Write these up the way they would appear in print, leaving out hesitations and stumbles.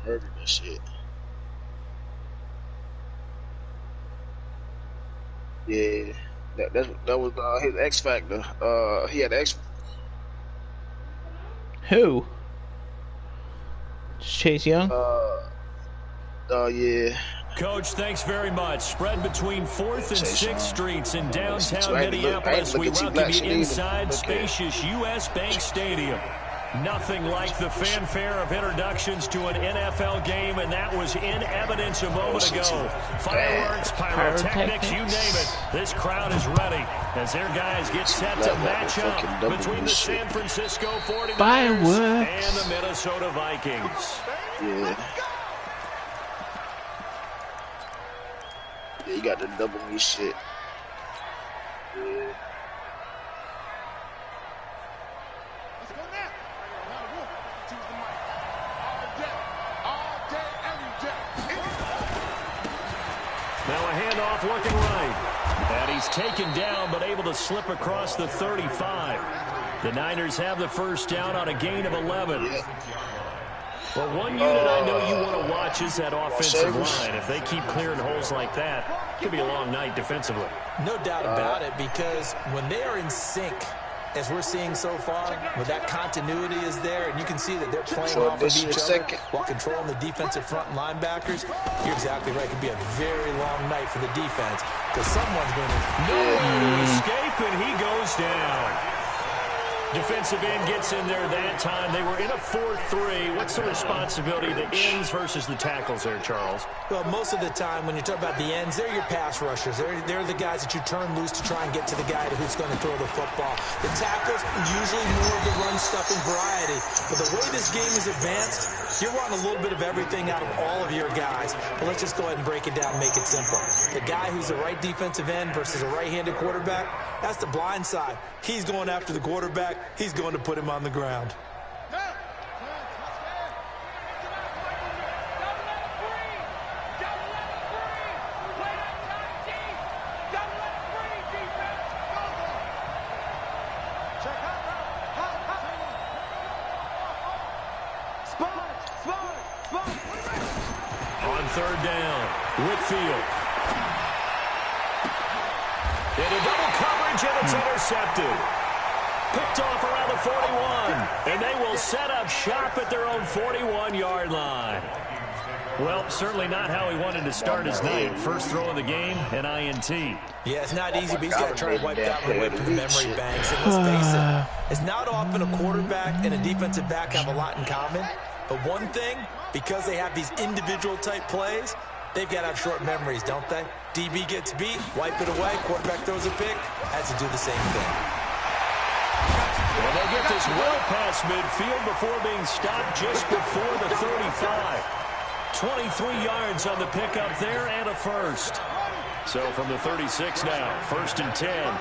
murdered and shit. Yeah, that was his X Factor. He had X. Who? Chase Young? Yeah. Coach, thanks very much. Spread between 4th and 6th Streets in downtown Minneapolis. We welcome you inside spacious U.S. Bank Stadium. Nothing like the fanfare of introductions to an NFL game, and that was in evidence a moment ago. Fireworks, pyrotechnics, you name it. This crowd is ready as their guys get set to match up between the San Francisco 49ers and the Minnesota Vikings. Yeah. Yeah, you got the double me shit. Yeah. Now a handoff looking right. And he's taken down but able to slip across the 35. The Niners have the first down on a gain of 11. Well, one unit I know you want to watch is that offensive line. If they keep clearing holes like that, it could be a long night defensively. No doubt about it, because when they are in sync, as we're seeing so far, where that continuity is there, and you can see that they're playing off of each other while controlling the defensive front linebackers, you're exactly right. It could be a very long night for the defense, because someone's going to... Nowhere to escape, and he goes down. Defensive end gets in there that time. They were in a 4-3. What's the responsibility of the ends versus the tackles there, Charles? Well, most of the time when you talk about the ends, they're your pass rushers. They're the guys that you turn loose to try and get to the guy who's going to throw the football. The tackles, usually more of the run-stuffing variety. But the way this game is advanced, you're wanting a little bit of everything out of all of your guys. But let's just go ahead and break it down and make it simple. The guy who's the right defensive end versus a right-handed quarterback, that's the blind side. He's going after the quarterback. He's going to put him on the ground. On third down, Whitfield. Into double coverage, and it's intercepted. Picked off around the 41, and they will set up shop at their own 41-yard line. Well, certainly not how he wanted to start his night. First throw of the game, an INT. Yeah, it's not easy, but he's got to try to wipe that one away from the memory banks. And let's face it, it's not often a quarterback and a defensive back have a lot in common. But one thing, because they have these individual-type plays, they've got to have short memories, don't they? DB gets beat, wipe it away, quarterback throws a pick, has to do the same thing. Well, they get this well past midfield before being stopped just before the 35. 23 yards on the pickup there and a first. So from the 36 now, 1st and 10.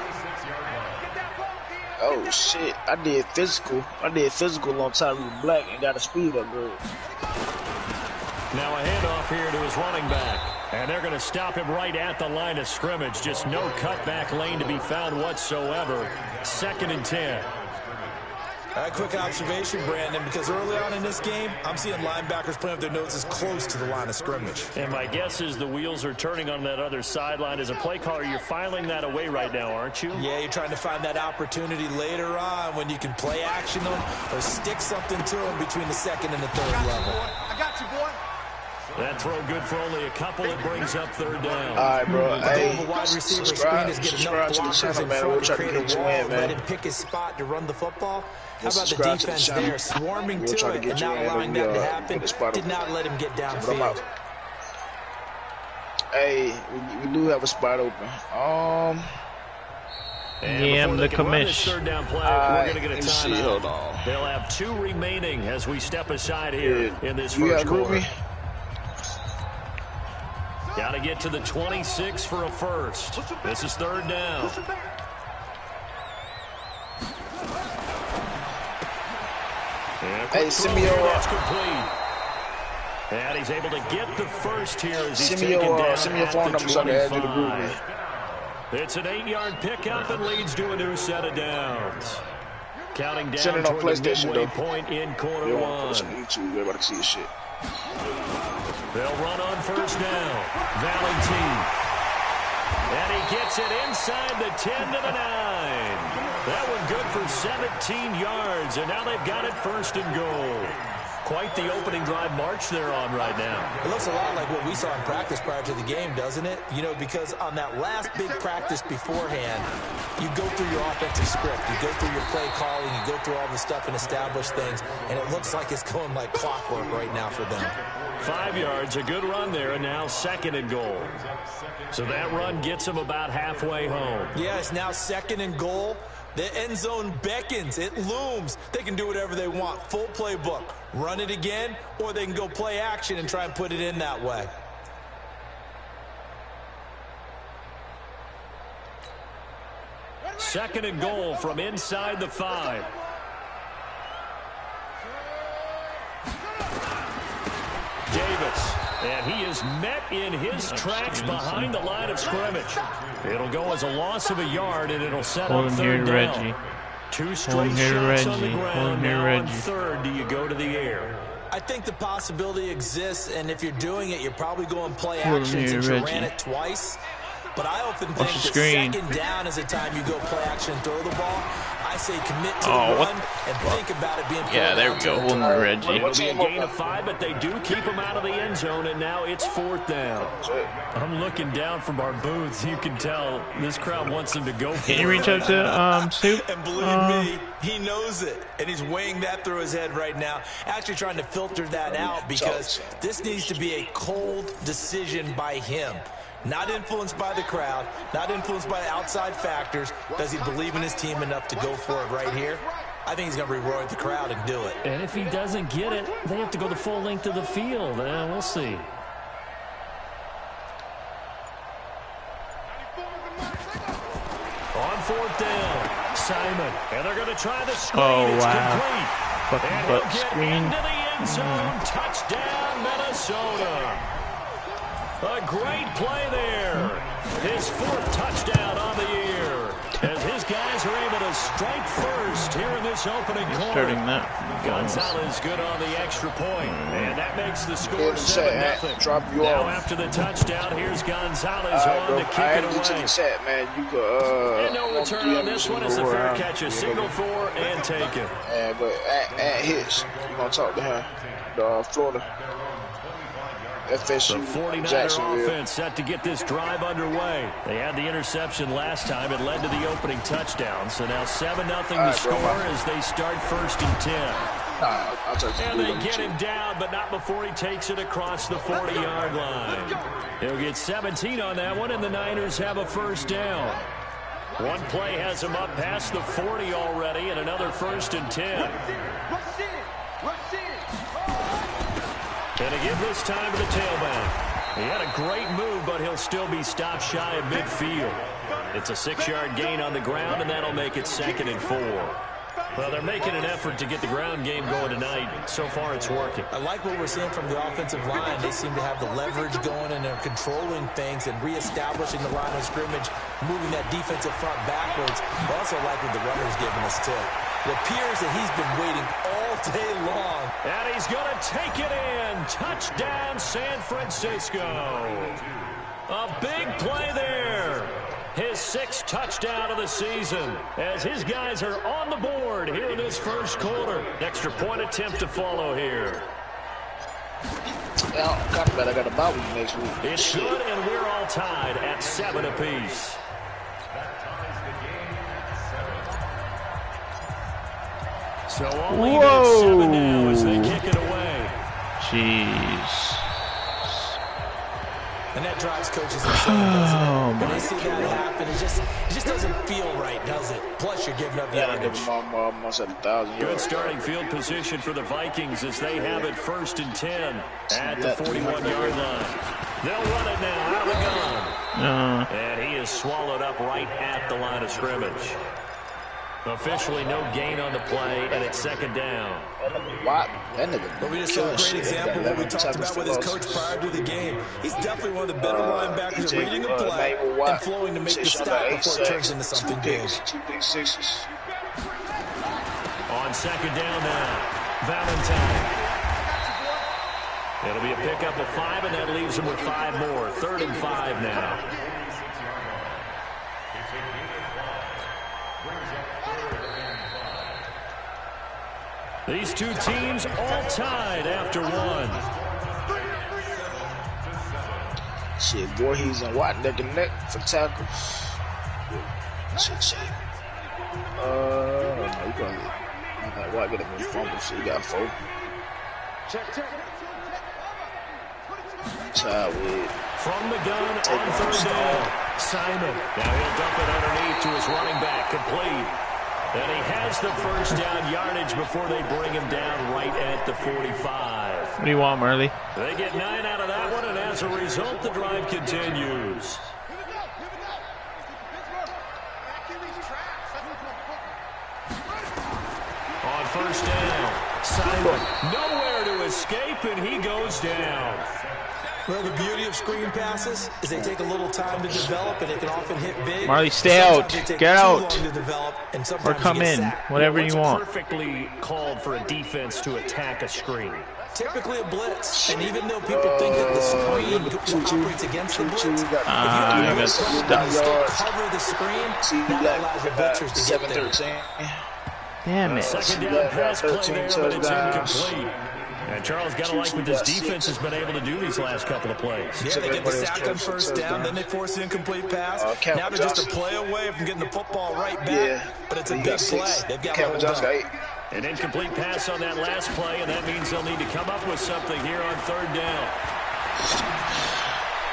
Oh, shit. I did physical on Tyreek Black and got a speed upgrade. Now a handoff here to his running back. And they're going to stop him right at the line of scrimmage. Just no cutback lane to be found whatsoever. 2nd and 10. A quick observation, Brandon, because early on in this game, I'm seeing linebackers playing with their noses close to the line of scrimmage. And my guess is the wheels are turning on that other sideline. As a play caller, you're filing that away right now, aren't you? Yeah, you're trying to find that opportunity later on when you can play action them or stick something to them between the 2nd and the 3rd level. I got you, boy. That throw good for only a couple. It brings up 3rd down. All right, bro. Hey, the wide receiver screen is getting enough blockers in front to create a wall, let him pick his spot to run the football. How about the defense there, swarming to it and not allowing that to happen? Did not let him get downfield. Hey, we do have a spot open. Yeah, I'm the commish. Third down play, we're going to get a timeout. They'll have 2 remaining as we step aside here in this first quarter. Got to get to the 26 for a first. This is 3rd down. Hey, Simeo. That's complete. And he's able to get the first here as he's taken down at the 25. It's an 8-yard pickup and leads to a new set of downs. Counting down toward the midway point in quarter one. YouTube, everybody can see this shit. They'll run on first down. Valentine. And he gets it inside the 10 to the 9. That one good for 17 yards, and now they've got it first and goal. Quite the opening drive march they're on right now. It looks a lot like what we saw in practice prior to the game, doesn't it? You know, because on that last big practice beforehand, you go through your offensive script, you go through your play calling, you go through all the stuff and establish things, and it looks like it's going like clockwork right now for them. 5 yards, a good run there, and now second and goal. So that run gets them about halfway home. Yeah, it's now second and goal. The end zone beckons. It looms. They can do whatever they want. Full playbook. Run it again, or they can go play action and try and put it in that way. Second and goal from inside the 5. Davis. And he is met in his tracks behind the line of scrimmage. It'll go as a loss of a yard, and it'll set up third down. Reggie. Two straight shots on the ground. Now on third, do you go to the air? I think the possibility exists, and if you're doing it, you're probably going play action since you ran it twice. But I often think that second down is the time you go play action and throw the ball. I say commit to the run and think about it being there we go. Reggie. It'll be a gain of 5, but they do keep him out of the end zone, and now it's fourth down. I'm looking down from our booths. You can tell this crowd wants him to go for it. Can you reach out to Soup? And believe me, he knows it, and he's weighing that through his head right now, actually trying to filter that out because this needs to be a cold decision by him. Not influenced by the crowd, not influenced by outside factors. Does he believe in his team enough to go for it right here? I think he's going to be roaring the crowd and do it. And if he doesn't get it, they have to go the full length of the field. We'll see. On fourth down, Simon. And they're going to try the screen. It's complete. And he'll get into the end zone. Touchdown, Minnesota. A great play there. His fourth touchdown on the year. As his guys are able to strike first here in this opening quarter. Gonzalez good on the extra point. And that makes the score 7-0. Now after the touchdown, here's Gonzalez on to kick it away. And no return on this one as the fair catch. A single for and take it. But at hits, you're going to talk to him. Florida. FSU, the 49er offense set to get this drive underway. They had the interception last time. It led to the opening touchdown. So now 7-0 to score as they start first and 10. And they get him down, but not before he takes it across the 40-yard line. He'll get 17 on that one, and the Niners have a first down. One play has him up past the 40 already, and another first and 10. And to give this time to the tailback. He had a great move, but he'll still be stopped shy of midfield. It's a 6-yard gain on the ground, and that'll make it second and 4. Well, they're making an effort to get the ground game going tonight. So far, it's working. I like what we're seeing from the offensive line. They seem to have the leverage going, and they're controlling things and reestablishing the line of scrimmage, moving that defensive front backwards. I also like what the runner's giving us, too. It appears that he's been waiting all day long. And he's going to take it in. Touchdown, San Francisco. A big play there. His 6th touchdown of the season as his guys are on the board here in this first quarter. Extra point attempt to follow here. I got a bye week next week. It's good, and we're all tied at 7 apiece. So only at 7 now as they kick it away. Jeez. And that drives coaches insane, doesn't it? When they see that happen, it just doesn't feel right, does it? Plus, you're giving up yardage. Good starting field position for the Vikings as they have it first and 10 at the 41-yard line. They'll run it now out of the gun. And he is swallowed up right at the line of scrimmage. Officially no gain on the play, and it's second down. What? But we just saw a great example of what we talked about with his coach prior to the game. He's definitely one of the better linebackers at reading a play and flowing to make the stop before it turns into something big. 2 big sixes. On second down now, Valentine. It'll be a pickup of 5, and that leaves him with 5 more. 3rd and 5 now. These two teams all tied after 1. Shit, Voorhees and Watt neck and neck for tackles. Shit. No, you got Watt get him in fumble, so you got 4. Child with from the gun on 3rd down. Simon. Now he'll dump it underneath to his running back. Complete. And he has the 1st down yardage before they bring him down right at the 45. What do you want, Marley? They get 9 out of that one, and as a result, the drive continues. On 1st down, Simon nowhere to escape, and he goes down. Well, the beauty of screen passes is they take a little time to develop, and they can often hit big. Marley, stay out. Get out. Or come in. Whatever you want. Perfectly called for a defense to attack a screen. Typically a blitz, and even though people think that the screen operates against the blitz, if you cover the screen, that allows the blitzers to get there. Damn it. 2nd down pass play there, but it's incomplete. And Charles, got to like what this defense has been able to do these last couple of plays. Yeah, they get the sack on 1st down, then they force an incomplete pass. Now they're just a play away from getting the football right back. But it's a big play. They've got to hold on. An incomplete pass on that last play, and that means they'll need to come up with something here on 3rd down.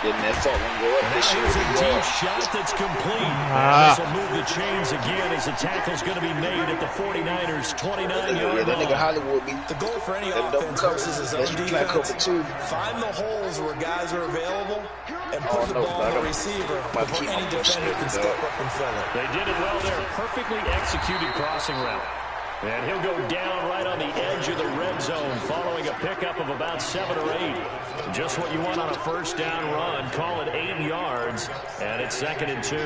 Didn't that fall and go up this year? Here's a deep shot that's complete. This will move the chains again as the tackle's going to be made at the 49ers' 29-yard line. That nigga Hollywood be the goal for any offense versus his own defense. Find the holes where guys are available and put the ball on the receiver before any defender can step up and fill it. They did it well there. Perfectly executed crossing route. And he'll go down right on the edge of the red zone following a pickup of about 7 or 8. Just what you want on a 1st down run. Call it 8 yards, and it's 2nd and 2.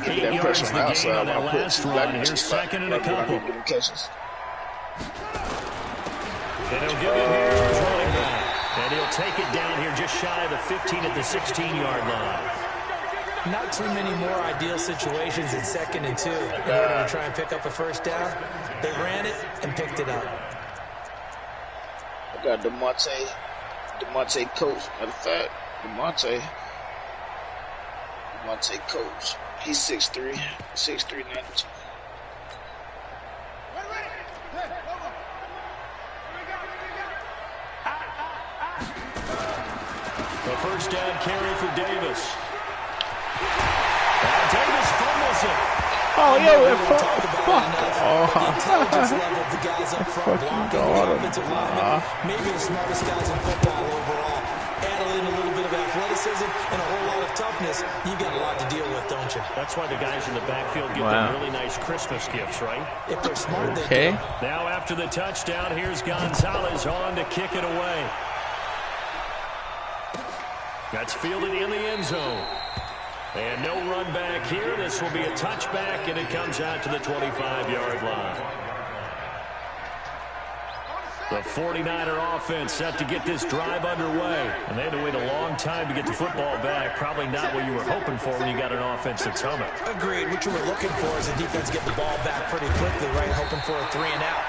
8 yards the gain on that last run. Here's 2nd and a couple. And he'll give it here to his running back. And he'll take it down here just shy of the 15 at the 16-yard line. Not too many more ideal situations in 2nd and 2 in order to try and pick up a 1st down. They ran it and picked it up. I got DeMonte Coach. Matter of fact, DeMonte Coach. He's 6'3", 92. The 1st down carry for Davis. Davis fumbles it. Oh, yeah, we're the intelligence level of the guys up front blocking the offensive linemen. Maybe the smartest guys in football overall. Add in a little bit of athleticism and a whole lot of toughness. You got a lot to deal with, don't you? That's why the guys in the backfield give them really nice Christmas gifts, right? If they're smart, they do. Now after the touchdown, here's Gonzalez on to kick it away. That's fielded in the end zone. And no run back here. This will be a touchback, and it comes out to the 25-yard line. The 49er offense set to get this drive underway. And they had to wait a long time to get the football back. Probably not what you were hoping for when you got an offense that's humming. Agreed. What you were looking for is the defense get the ball back pretty quickly, right? Hoping for a 3-and-out.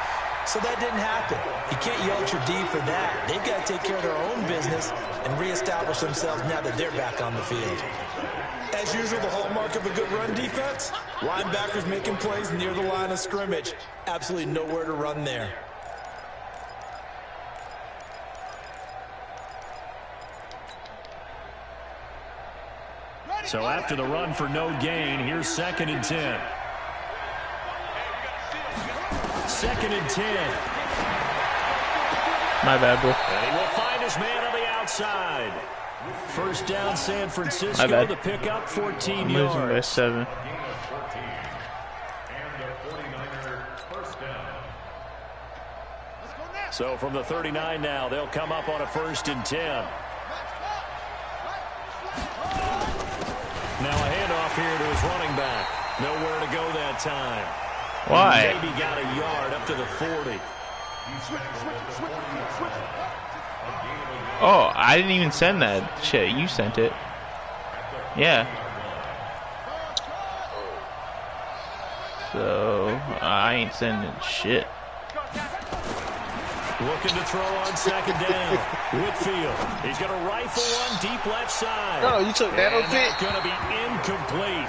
So that didn't happen. You can't yell at your D for that. They've got to take care of their own business and reestablish themselves now that they're back on the field. As usual, the hallmark of a good run defense, linebackers making plays near the line of scrimmage. Absolutely nowhere to run there. So after the run for no gain, here's 2nd and 10. 2nd and 10. My bad, bro. And he will find his man on the outside. 1st down, San Francisco to pick up 14 yards. Losing by 7. So from the 39 now, they'll come up on a 1st and 10. Now a handoff here to his running back. Nowhere to go that time. Why? Maybe got a yard up to the 40. Oh, I didn't even send that shit. You sent it. Yeah. So, I ain't sending shit. Looking to throw on second down. Whitfield. He's going to rifle one deep left side. No, you took that and pick. that's going to be incomplete.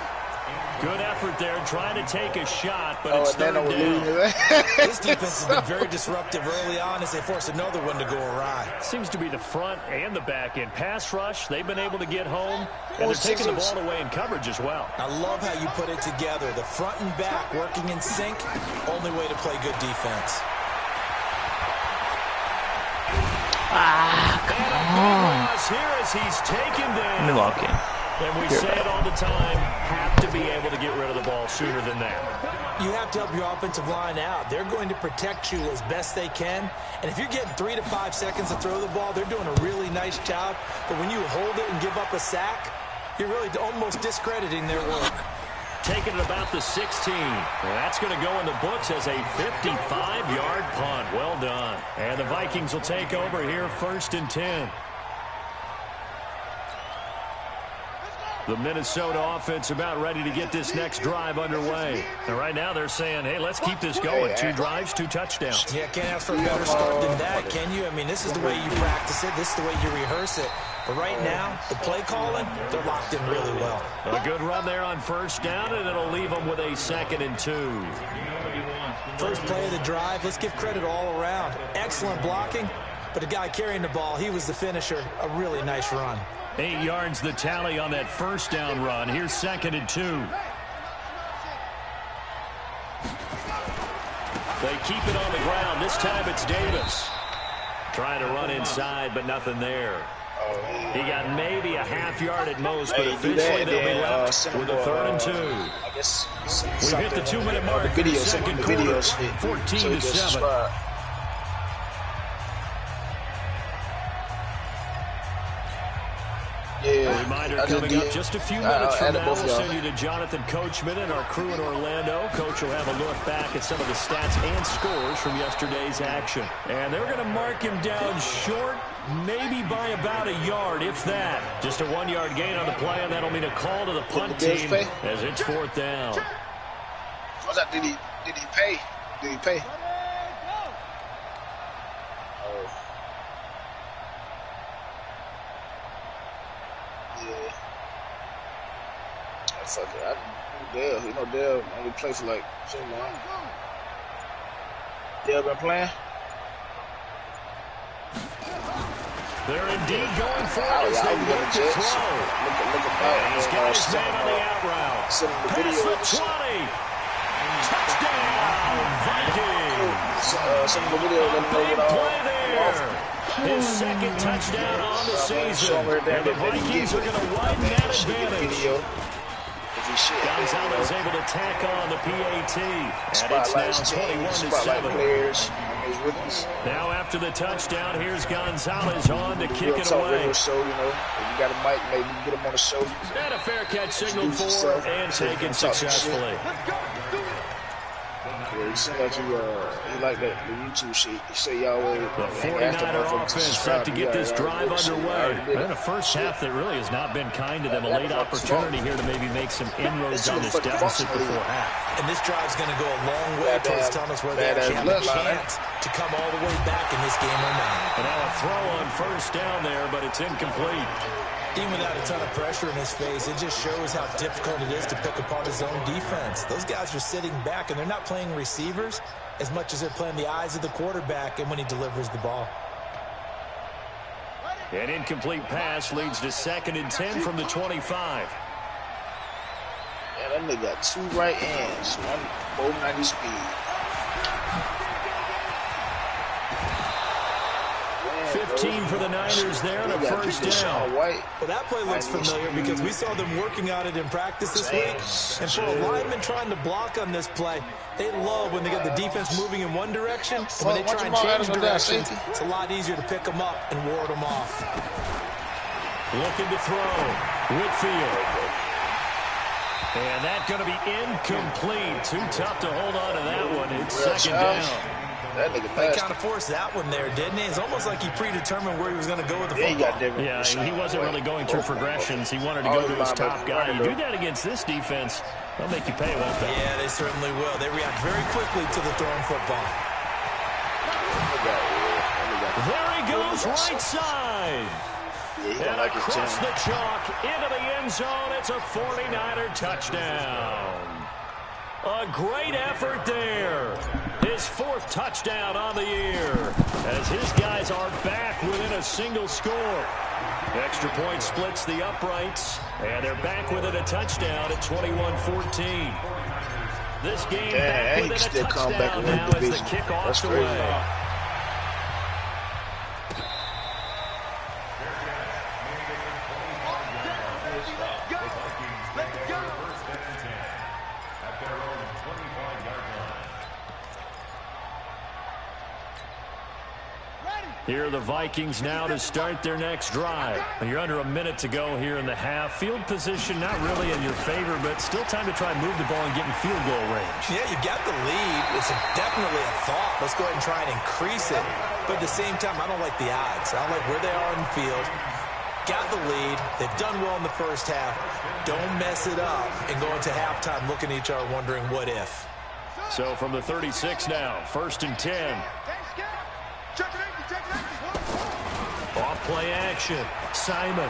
Good effort there, trying to take a shot, but it's third down. This defense has been very disruptive early on as they force another one to go awry. Seems to be the front and the back end. Pass rush, they've been able to get home, and they're taking the ball away in coverage as well. I love how you put it together. The front and back working in sync, only way to play good defense. Come on. Here as he's taken down. Let me lock in. And we say it all the time, have to be able to get rid of the ball sooner than that. You have to help your offensive line out. They're going to protect you as best they can. And if you're getting 3 to 5 seconds to throw the ball, they're doing a really nice job. But when you hold it and give up a sack, you're really almost discrediting their work. Taking it about the 16. That's going to go in the books as a 55-yard punt. Well done. And the Vikings will take over here, 1st and 10. The Minnesota offense about ready to get this next drive underway. And right now they're saying, hey, let's keep this going. 2 drives, 2 touchdowns. Yeah, can't ask for a better start than that, can you? I mean, this is the way you practice it. This is the way you rehearse it. But right now, the play calling, they're locked in really well. A good run there on 1st down, and it'll leave them with a 2nd and 2. First play of the drive, let's give credit all around. Excellent blocking, but the guy carrying the ball, he was the finisher. A really nice run. 8 yards the tally on that 1st down run. Here's 2nd and 2. They keep it on the ground. This time it's Davis. Trying to run inside, but nothing there. He got maybe a half yard at most, but officially they'll be left with a 3rd and 2. We've hit the 2-minute mark in the 2nd quarter. 14-7. Yeah, reminder coming up just a few minutes from now. We'll send you to Jonathan Coachman and our crew in Orlando. Coach will have a look back at some of the stats and scores from yesterday's action. And they're going to mark him down short, maybe by about a yard, if that. Just a 1-yard gain on the play, and that'll mean a call to the punt team as it's 4th down. What's that? Did he pay? Did he pay? Fuck it. Dale, you know Dale only play for like so long. Dale been playing? They're indeed going for it as they look to throw. Look at He's got his man on the out route. Pass the 20. Touchdown, Vikings. Some of the video let me know play there. His 2nd touchdown on the season. And the Vikings are going to widen that advantage. Gonzalez able to tack on the PAT. And it's now 21-7. Now after the touchdown, here's Gonzalez on to kick it away. So, you know, if you got a mic, maybe get him on the show. And a fair catch signaled for and taken successfully. Yeah, he seemed like he like that the YouTube shit. He say y'all will. The 49er offense set to get this drive underway. And a first half that really has not been kind to them. A late opportunity here to maybe make some inroads on this deficit before half. And this drive's going to go a long way towards telling us where they actually have a chance to come all the way back in this game or not. And now a throw on 1st down there, but it's incomplete. Even without a ton of pressure in his face, it just shows how difficult it is to pick apart his own defense. Those guys are sitting back, and they're not playing receivers as much as they're playing the eyes of the quarterback and when he delivers the ball. An incomplete pass leads to 2nd and 10 from the 25. Yeah, that nigga got 2 right hands, both 90 speed. 15 for the Niners there and a 1st down. Well, that play looks familiar because we saw them working on it in practice this week. And for a lineman trying to block on this play, they love when they get the defense moving in one direction. And when they try and change directions, it's a lot easier to pick them up and ward them off. Looking to throw. Whitfield. And that's going to be incomplete. Too tough to hold on to that one. It's 2nd down. That nigga They nasty. kind of forced that one there, didn't he? It's almost like he predetermined where he was going to go with the Yeah, football. Yeah, he wasn't really going through progressions. He wanted to go to his top guy. You do that against this defense, they'll make you pay, won't they? Yeah, they certainly will. They react very quickly to the thrown football. There he goes, right side. And across the chalk, into the end zone. It's a 49er touchdown. A great effort there. His 4th touchdown on the year as his guys are back within a single score. Extra point splits the uprights, and they're back within a touchdown at 21-14. This game back within a touchdown now as the kickoff's away. Here are the Vikings now to start their next drive. You're under a minute to go here in the half. Field position not really in your favor, but still time to try and move the ball and get in field goal range. Yeah, you got the lead. It's definitely a thought. Let's go ahead and try and increase it. But at the same time, I don't like the odds. I don't like where they are in the field. Got the lead. They've done well in the first half. Don't mess it up and go into halftime looking at each other wondering what if. So from the 36 now, 1st and 10. Off play action. Simon.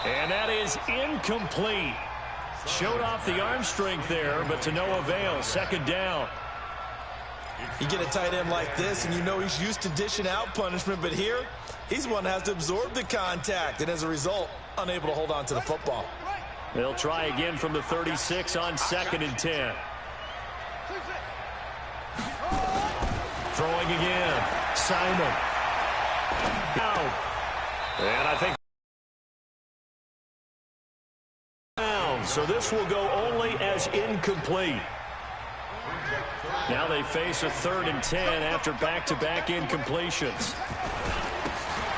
And that is incomplete. Showed off the arm strength there, but to no avail. 2nd down. You get a tight end like this, and you know he's used to dishing out punishment, but here, he's one that has to absorb the contact, and as a result, unable to hold on to the football. They'll try again from the 36 on 2nd and 10. Throwing again. Simon. Out. And I think so this will go only as incomplete. Now they face a 3rd and 10 after back-to-back incompletions.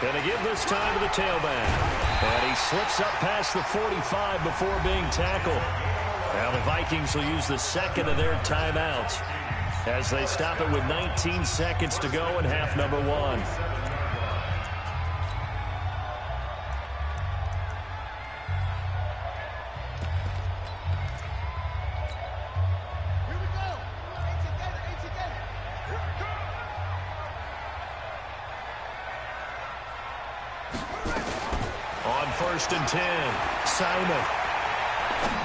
Gonna give this time to the tailback. And he slips up past the 45 before being tackled. Now the Vikings will use the 2nd of their timeouts as they stop it with 19 seconds to go in half number 1. On 1st and 10, Simon.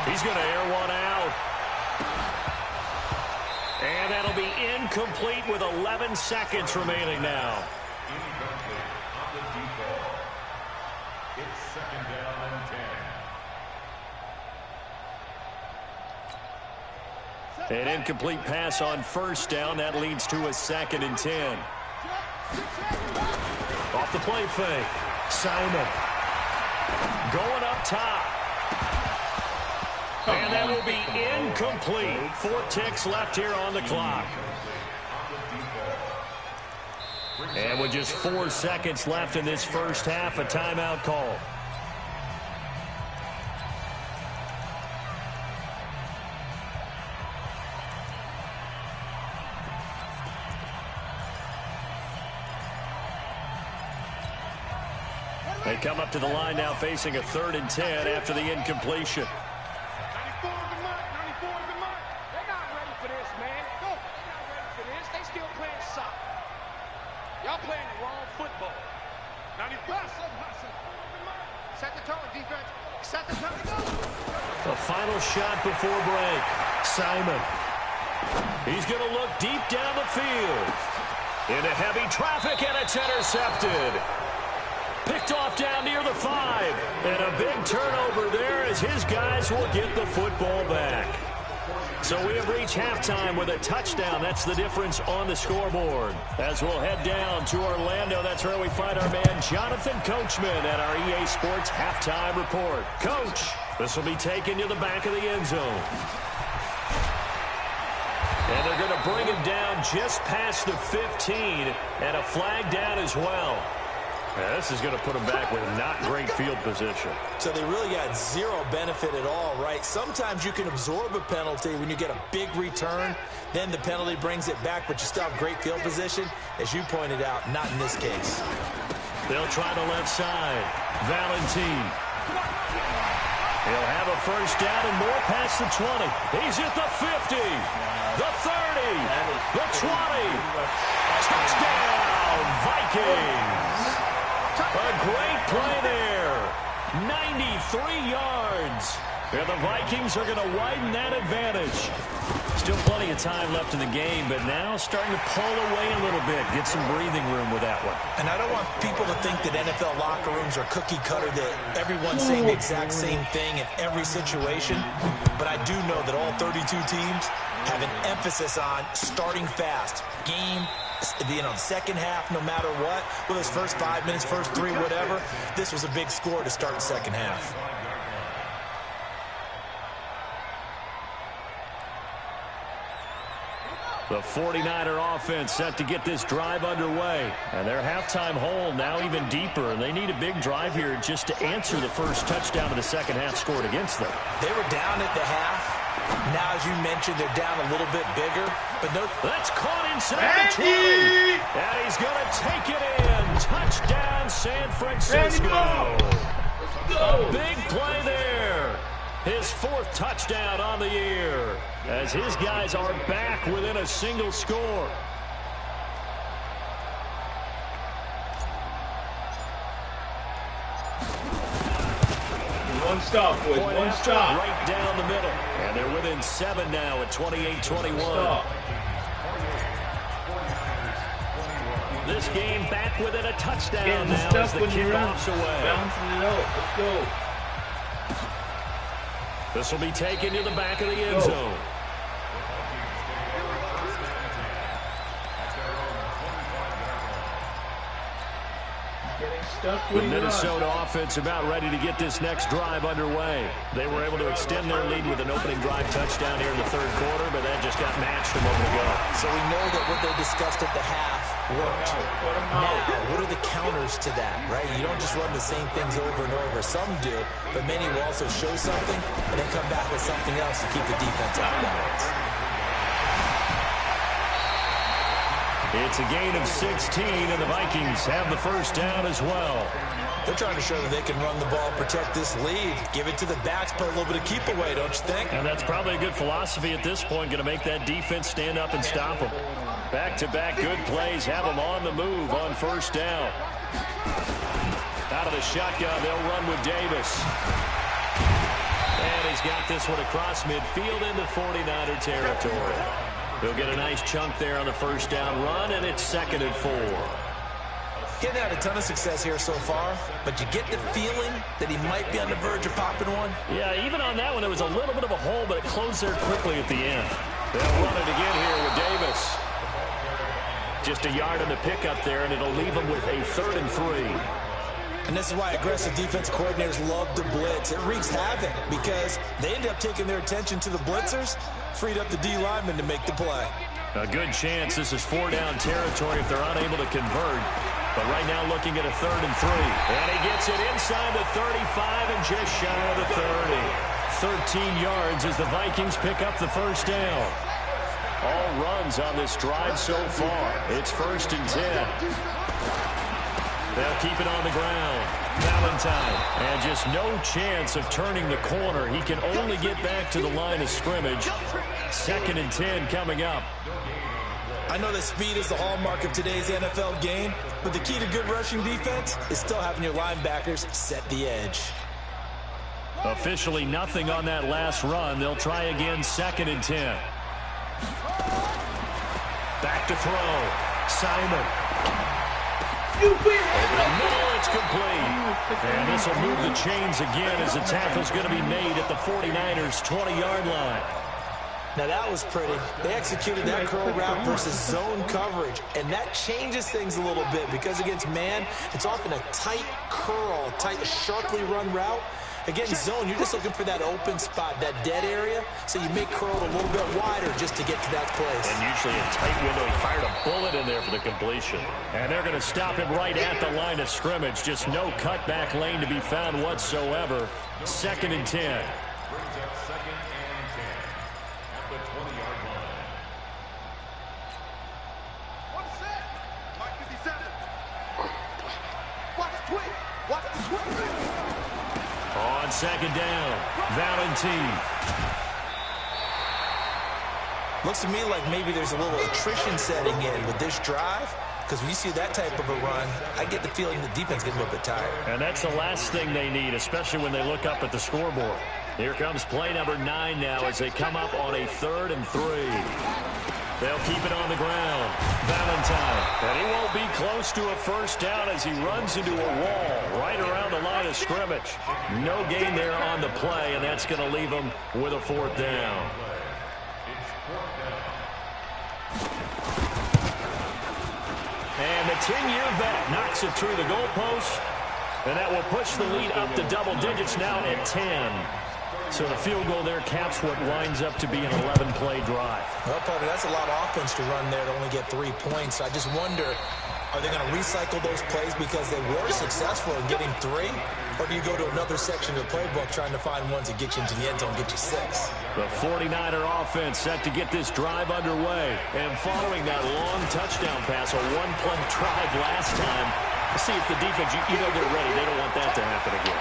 He's going to air one out. And that'll be incomplete with 11 seconds remaining now. It's 2nd down and 10. An incomplete pass on 1st down. That leads to a 2nd and 10. Off the play fake. Simon. Going up top. And that will be incomplete. 4 ticks left here on the clock. And with just 4 seconds left in this first half, a timeout call. They come up to the line now facing a 3rd and 10 after the incompletion. 94 is the mark. 94 is the mark. They're not ready for this, man. Go. They're not ready for this. They still playing soccer. Y'all playing the wrong football. 94. Set the tone, defense. Set the tone. Go. The final shot before break. Simon. He's going to look deep down the field. Into heavy traffic, and it's intercepted. Picked off down near the 5. And a big turnover there as his guys will get the football back. So we have reached halftime with a touchdown. That's the difference on the scoreboard. As we'll head down to Orlando, that's where we find our man Jonathan Coachman at our EA Sports Halftime Report. Coach, this will be taken to the back of the end zone. And they're going to bring him down just past the 15, and a flag down as well. Yeah, this is going to put them back with not great field position. So they really got zero benefit at all, right? Sometimes you can absorb a penalty when you get a big return. Then the penalty brings it back, but you still have great field position. As you pointed out, not in this case. They'll try the left side. Valentine. He'll have a first down and more past the 20. He's at the 50, the 30, the 20. Touchdown, Vikings. A great play there. 93 yards. And the Vikings are going to widen that advantage. Still plenty of time left in the game, but now starting to pull away a little bit. Get some breathing room with that one. And I don't want people to think that NFL locker rooms are cookie cutter, that everyone's saying the exact same thing in every situation. But I do know that all 32 teams have an emphasis on starting fast. Game, second half, no matter what. Whether it's first 5 minutes, first 3, whatever. This was a big score to start the second half. The 49er offense set to get this drive underway. And their halftime hole now even deeper. And they need a big drive here just to answer the first touchdown of the second half scored against them. They were down at the half. Now, as you mentioned, they're down a little bit bigger. But no, that's caught inside the 20. And he's going to take it in. Touchdown, San Francisco. A big play there. His 4th touchdown on the year, as his guys are back within a single score. One stop, boys. One stop. Right down the middle. And they're within 7 now at 28-21. This game back within a touchdown now as the kickoff's away. Bouncing it out. Let's go. This will be taken to the back of the end zone. The Minnesota offense about ready to get this next drive underway. They were able to extend their lead with an opening drive touchdown here in the 3rd quarter, but that just got matched a moment ago. So we know that what they discussed at the half worked. Now, what are the counters to that, right? You don't just run the same things over and over. Some do, but many will also show something and then come back with something else to keep the defense off balance. It's a gain of 16, and the Vikings have the first down as well. They're trying to show that they can run the ball, protect this lead, give it to the backs, put a little bit of keep away, don't you think? And that's probably a good philosophy at this point, going to make that defense stand up and stop them. Back-to-back good plays have them on the move on first down. Out of the shotgun, they'll run with Davis. And he's got this one across midfield into 49er territory. He'll get a nice chunk there on the first down run, and it's 2nd and 4. Getting had a ton of success here so far, but you get the feeling that he might be on the verge of popping one. Yeah, even on that one, there was a little bit of a hole, but it closed there quickly at the end. They'll run it again here with Davis. Just a yard on the pickup there, and it'll leave them with a 3rd and 3. And this is why aggressive defense coordinators love to blitz. It wreaks havoc because they end up taking their attention to the blitzers, freed up the D lineman to make the play. A good chance this is 4-down territory if they're unable to convert. But right now looking at a 3rd and 3. And he gets it inside the 35 and just shy of the 30. 13 yards as the Vikings pick up the first down. All runs on this drive so far. It's 1st and 10. They'll keep it on the ground. Valentine. And just no chance of turning the corner. He can only get back to the line of scrimmage. 2nd and 10 coming up. I know that speed is the hallmark of today's NFL game, but the key to good rushing defense is still having your linebackers set the edge. Officially nothing on that last run. They'll try again, 2nd and 10. Back to throw. Simon. Over the middle, it's complete. And this will move the chains again as the tackle's going to be made at the 49ers' 20-yard line. Now that was pretty. They executed that curl route versus zone coverage, and that changes things a little bit because against man, it's often a tight curl, tight, sharply run route. Against zone, you're just looking for that open spot, that dead area, so you may curl a little bit wider just to get to that place. And usually a tight window. He fired a bullet in there for the completion. And they're going to stop him right at the line of scrimmage. Just no cutback lane to be found whatsoever. 2nd and 10. On 2nd down, Valentine. Looks to me like maybe there's a little attrition setting in with this drive, because when you see that type of a run, I get the feeling the defense gets a little bit tired. And that's the last thing they need, especially when they look up at the scoreboard. Here comes play number 9 now as they come up on a 3rd and 3. They'll keep it on the ground. Valentine. And he won't be close to a first down as he runs into a wall right around the line of scrimmage. No gain there on the play, and that's going to leave him with a 4th down. And the 10-year vet knocks it through the goalpost, and that will push the lead up to double digits now at 10. So the field goal there caps what winds up to be an 11-play drive. Well, partner, that's a lot of offense to run there to only get 3 points. I just wonder, are they going to recycle those plays because they were successful in getting 3? Or do you go to another section of the playbook trying to find ones that get you into the end zone and get you 6? The 49er offense set to get this drive underway. And following that long touchdown pass, a 1-play drive last time, see if the defense, you know they're ready. They don't want that to happen again.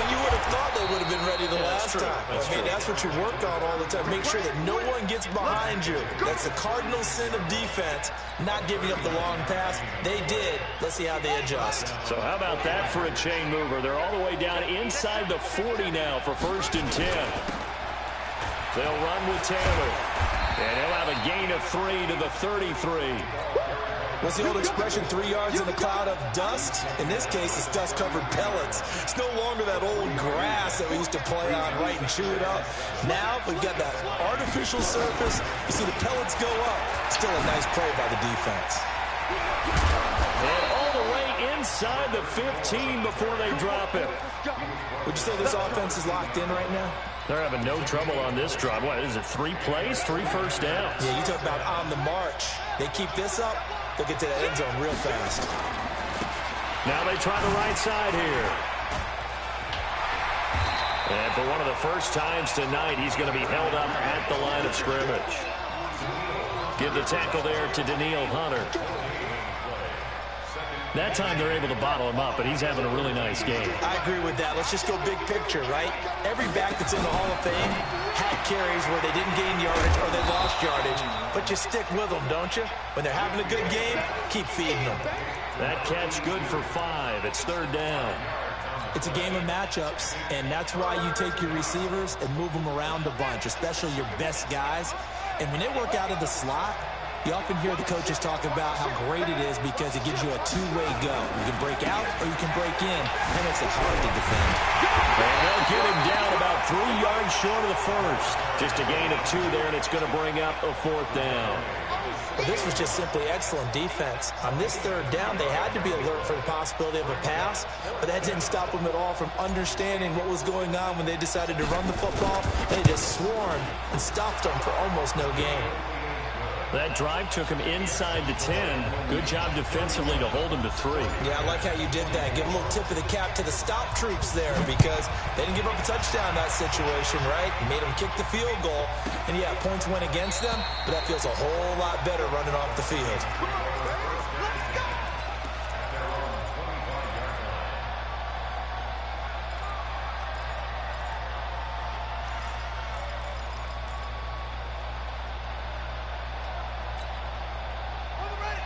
And you would have thought they would have been ready the last time. That's what you work on all the time. Make sure that no one gets behind you. That's the cardinal sin of defense, not giving up the long pass. They did. Let's see how they adjust. So how about that for a chain mover? They're all the way down inside the 40 now for 1st and 10. They'll run with Taylor. And he'll have a gain of 3 to the 33. What's the old expression, 3 yards in a cloud of dust? In this case, it's dust-covered pellets. It's no longer that old grass that we used to play on, right, and chew it up. Now we've got that artificial surface. You see the pellets go up. Still a nice play by the defense. And all the way inside the 15 before they drop it. Would you say this offense is locked in right now? They're having no trouble on this drive. What is it, 3 plays, 3 first downs? Yeah, you talk about on the march. They keep this up, they'll get to the end zone real fast. Now they try the right side here. And for one of the first times tonight, he's going to be held up at the line of scrimmage. Give the tackle there to Daniil Hunter. That time they're able to bottle him up, but he's having a really nice game. I agree with that. Let's just go big picture, right? Every back that's in the Hall of Fame had carries where they didn't gain yardage or they lost yardage, but you stick with them, don't you? When they're having a good game, keep feeding them. That catch good for 5. It's 3rd down. It's a game of matchups, and that's why you take your receivers and move them around a bunch, especially your best guys. And when they work out of the slot, you often hear the coaches talk about how great it is because it gives you a 2-way go. You can break out or you can break in. That makes it hard to defend. And they'll get him down about 3 yards short of the first. Just a gain of 2 there, and it's going to bring up a 4th down. Well, this was just simply excellent defense. On this 3rd down, they had to be alert for the possibility of a pass, but that didn't stop them at all from understanding what was going on when they decided to run the football. They just swarmed and stopped them for almost no gain. That drive took him inside the 10. Good job defensively to hold him to 3. Yeah, I like how you did that. Give a little tip of the cap to the stop troops there because they didn't give up a touchdown in that situation, right? Made them kick the field goal. And, yeah, points went against them, but that feels a whole lot better running off the field.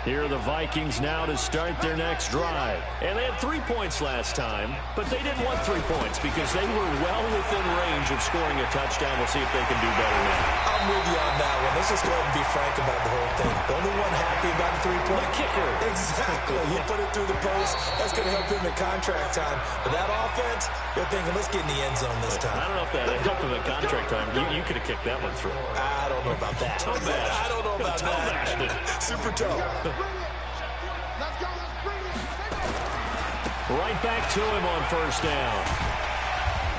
Here are the Vikings now to start their next drive. And they had 3 points last time, but they didn't want 3 points because they were well within range of scoring a touchdown. We'll see if they can do better now. I'm with you on that one. Let's just go ahead and be frank about the whole thing. The only one happy about the 3-point kicker. Exactly. You put it through the post. That's going to help him at contract time. But that offense, they're thinking, let's get in the end zone this time. I don't know if that helped him at contract time. You could have kicked that one through. I don't know about that. I don't know about that. Super tough. Right back to him on 1st down.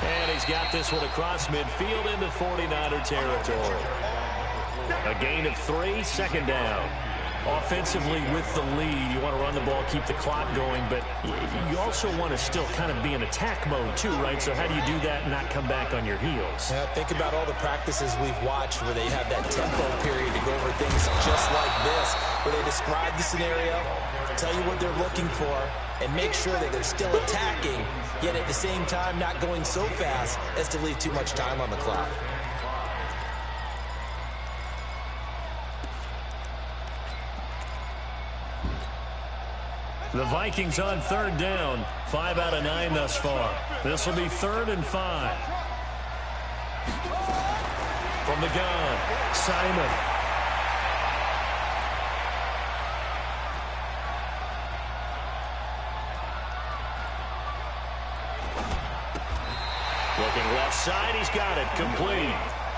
And he's got this one across midfield into 49er territory. A gain of 3, second down. Offensively with the lead, you want to run the ball, keep the clock going, but you also want to still kind of be in attack mode too, right? So how do you do that and not come back on your heels? Yeah, think about all the practices we've watched where they have that tempo period to go over things just like this, where they describe the scenario, tell you what they're looking for, and make sure that they're still attacking, yet at the same time not going so fast as to leave too much time on the clock. The Vikings on third down, 5 out of 9 thus far. This will be 3rd and 5. From the gun, Simon. Looking left side, he's got it, complete.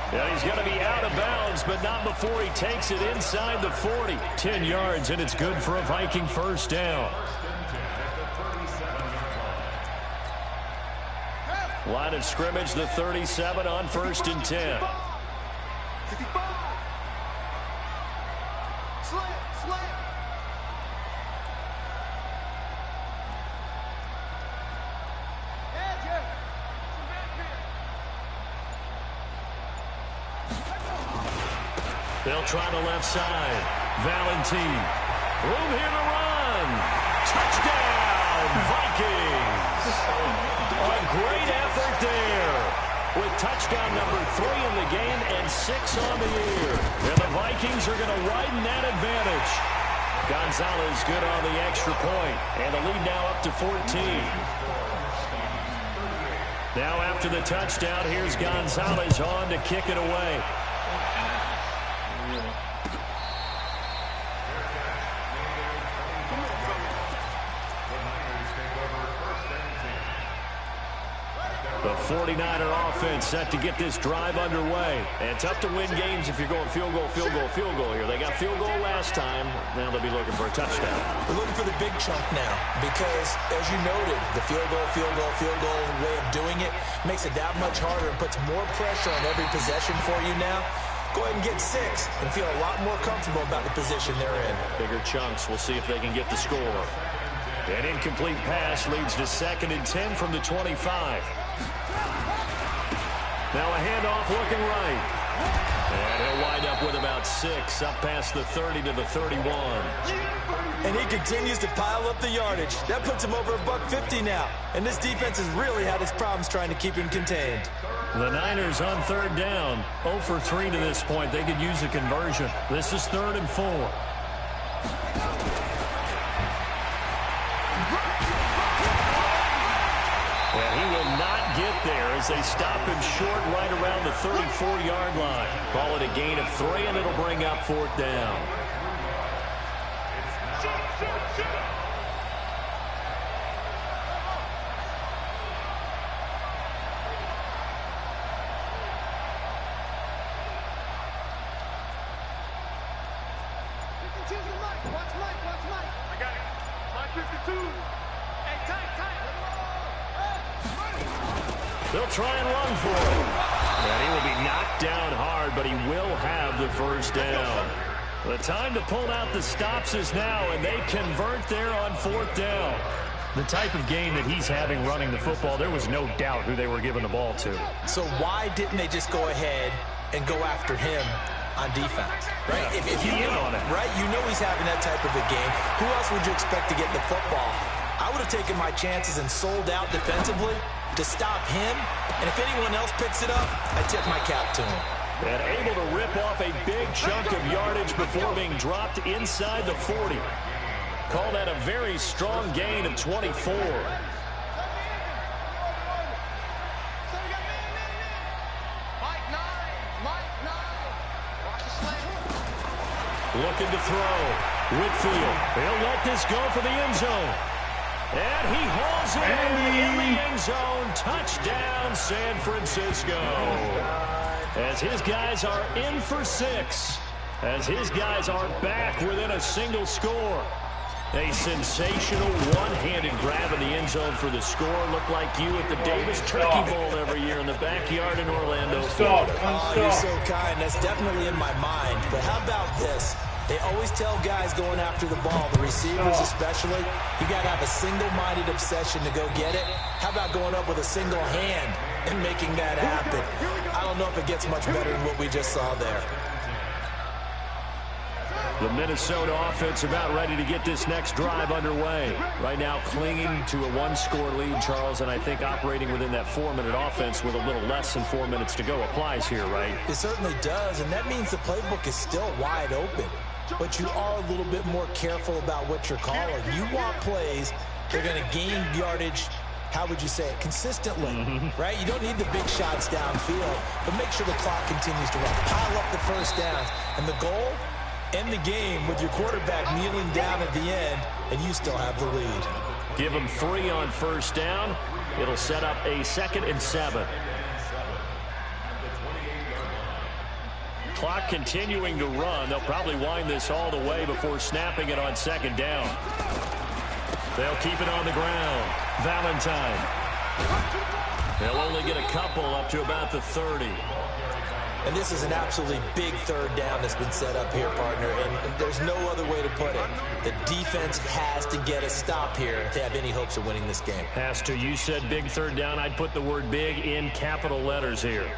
And he's going to be out of bounds, but not before he takes it inside the 40. 10 yards, and it's good for a Viking first down. Line of scrimmage, the 37 on 1st and 10. They'll try the left side. Valentine. Room here to run. Touchdown, Vikings. A great effort there. With touchdown number 3 in the game and 6 on the year. And the Vikings are going to widen that advantage. Gonzalez good on the extra point. And the lead now up to 14. Now after the touchdown, here's Gonzalez on to kick it away. The 49er offense set to get this drive underway. And tough to win games if you're going field goal, field goal, field goal here. They got field goal last time. Now they'll be looking for a touchdown. We're looking for the big chunk now because, as you noted, the field goal way of doing it makes it that much harder and puts more pressure on every possession for you now. Go ahead and get 6 and feel a lot more comfortable about the position they're in. Bigger chunks. We'll see if they can get the score. An incomplete pass leads to 2nd and 10 from the 25. Now a handoff looking right. And he'll wind up with about 6 up past the 30 to the 31. And he continues to pile up the yardage. That puts him over $150 now. And this defense has really had its problems trying to keep him contained. The Niners on 3rd down. 0 for 3 to this point. They could use a conversion. This is 3rd and 4. And he will not get there as they stop him short right around the 34-yard line. Call it a gain of 3, and it'll bring up 4th down. I got it. 52. Hey, tight. They'll try and run for it. And he will be knocked down hard, but he will have the first down. The time to pull out the stops is now, and they convert there on 4th down. The type of game that he's having running the football, there was no doubt who they were giving the ball to. So why didn't they just go ahead and go after him on defense? Right? Yeah, if you know, right? You know he's having that type of a game. Who else would you expect to get the football? I would have taken my chances and sold out defensively to stop him. And if anyone else picks it up, I tip my cap to him. And able to rip off a big chunk of yardage before being dropped inside the 40. Call that a very strong gain of 24. Looking to throw. Whitfield. He'll let this go for the end zone. And he hauls it in the end zone. Touchdown, San Francisco. As his guys are in for 6. As his guys are back within a single score. A sensational one-handed grab in the end zone for the score. Looked like you at the Davis Turkey Bowl every year in the backyard in Orlando, Florida. Oh, you're so kind. That's definitely in my mind. But how about this? They always tell guys going after the ball, the receivers especially, you got to have a single-minded obsession to go get it. How about going up with a single hand and making that happen? I don't know if it gets much better than what we just saw there. The Minnesota offense about ready to get this next drive underway. Right now clinging to a one-score lead, Charles, and I think operating within that 4-minute offense with a little less than 4 minutes to go applies here, right? It certainly does, and that means the playbook is still wide open. But you are a little bit more careful about what you're calling. You want plays, they're going to gain yardage, how would you say it, consistently, right? You don't need the big shots downfield, but make sure the clock continues to run. Pile up the first downs, and the goal, end the game with your quarterback kneeling down at the end, and you still have the lead. Give them 3 on first down. It'll set up a 2nd and 7. Clock continuing to run. They'll probably wind this all the way before snapping it on 2nd down. They'll keep it on the ground. Valentine. They'll only get a couple up to about the 30. And this is an absolutely big 3rd down that's been set up here, partner, and there's no other way to put it. The defense has to get a stop here to have any hopes of winning this game. Has to. You said big 3rd down. I'd put the word big in capital letters here.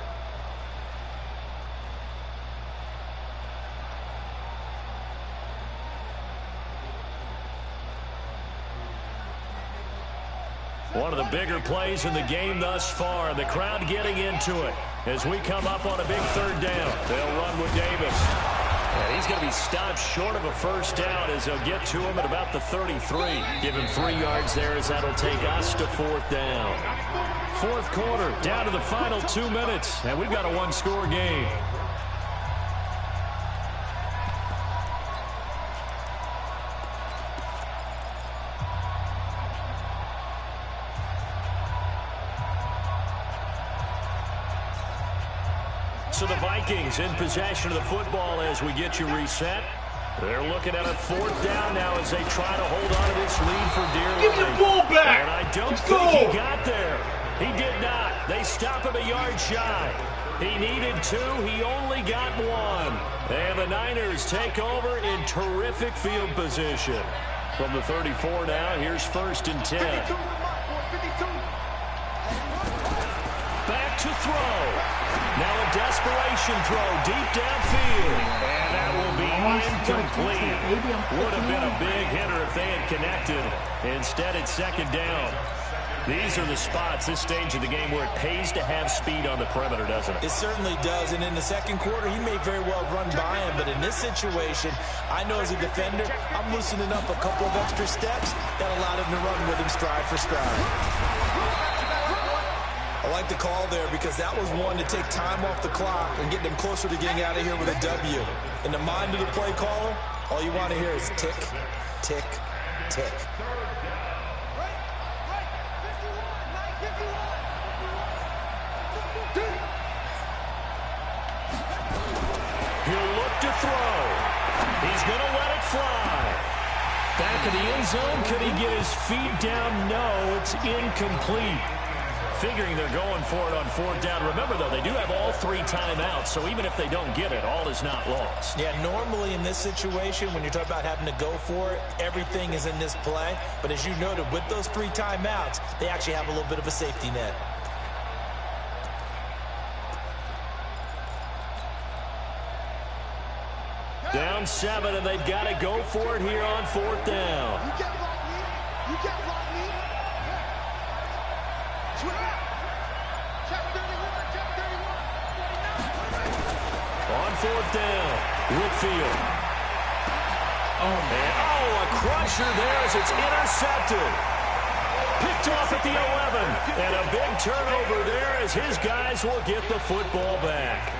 One of the bigger plays in the game thus far. The crowd getting into it as we come up on a big 3rd down. They'll run with Davis. And he's going to be stopped short of a first down as they'll get to him at about the 33. Give him 3 yards there as that'll take us to 4th down. 4th quarter, down to the final 2 minutes. And we've got a 1-score game. So the Vikings in possession of the football as we get you reset. They're looking at a 4th down now as they try to hold on to this lead for dear life. Give the ball back. And I don't think he got there. He did not. They stop him a yard shy. He needed 2. He only got 1. And the Niners take over in terrific field position. From the 34 now, here's 1st and 10. Back to throw. Now a desperation throw deep downfield. And that will be incomplete. Would have been a big hitter if they had connected. Instead, it's 2nd down. These are the spots, this stage of the game, where it pays to have speed on the perimeter, doesn't it? It certainly does. And in the 2nd quarter, he may very well run by him. But in this situation, I know as a defender, I'm loosening up a couple of extra steps that allowed him to run with him stride for stride. I like the call there because that was one to take time off the clock and get them closer to getting out of here with a W. In the mind of the play caller, all you want to hear is tick, tick, tick. He'll look to throw. He's going to let it fly. Back of the end zone. Could he get his feet down? No, it's incomplete. Figuring they're going for it on 4th down. Remember, though, they do have all 3 timeouts, so even if they don't get it, all is not lost. Yeah, normally in this situation, when you're talking about having to go for it, everything is in this play. But as you noted, with those 3 timeouts, they actually have a little bit of a safety net. Down 7, and they've got to go for it here on 4th down. You get block me. You get block me. Check 31. Check 31. On 4th down, Whitfield. A crusher there as it's intercepted. Picked off at the 11. And a big turnover there as his guys will get the football back.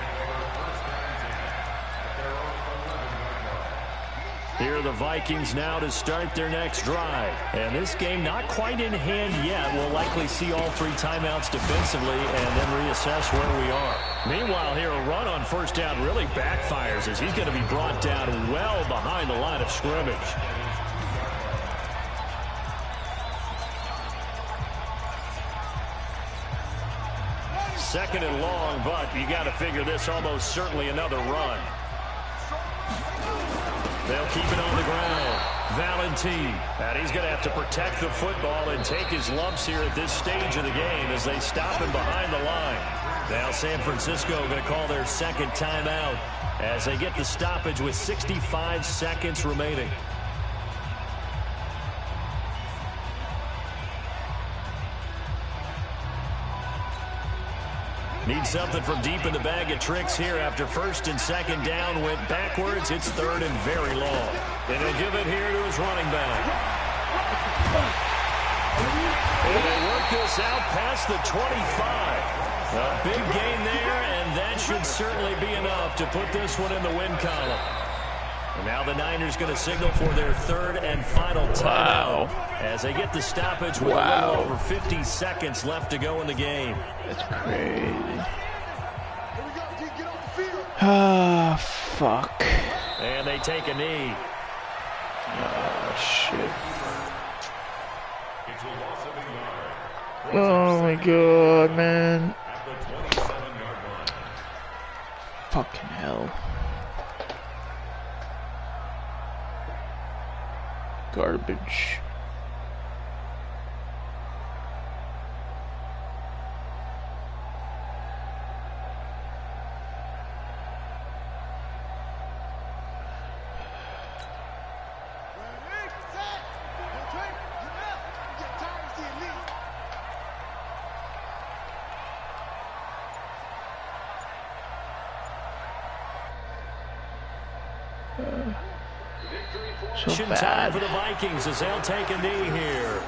Here are the Vikings now to start their next drive. And this game not quite in hand yet. We'll likely see all 3 timeouts defensively and then reassess where we are. Meanwhile, here a run on 1st down really backfires as he's going to be brought down well behind the line of scrimmage. 2nd and long, but you got to figure this almost certainly another run. They'll keep it on the ground. Valentine. And he's going to have to protect the football and take his lumps here at this stage of the game as they stop him behind the line. Now San Francisco going to call their 2nd timeout as they get the stoppage with 65 seconds remaining. Need something from deep in the bag of tricks here after 1st and 2nd down. Went backwards. It's 3rd and very long. And he'll give it here to his running back. And they work this out past the 25. A big gain there, and that should certainly be enough to put this one in the win column. And now the Niners going to signal for their 3rd and final timeout as they get the stoppage with a little over 50 seconds left to go in the game. That's crazy. Ah, fuck. And they take a knee. Oh, shit. Oh, my God, man. Fucking hell. Garbage. So bad for the Vikings as they'll take a knee here.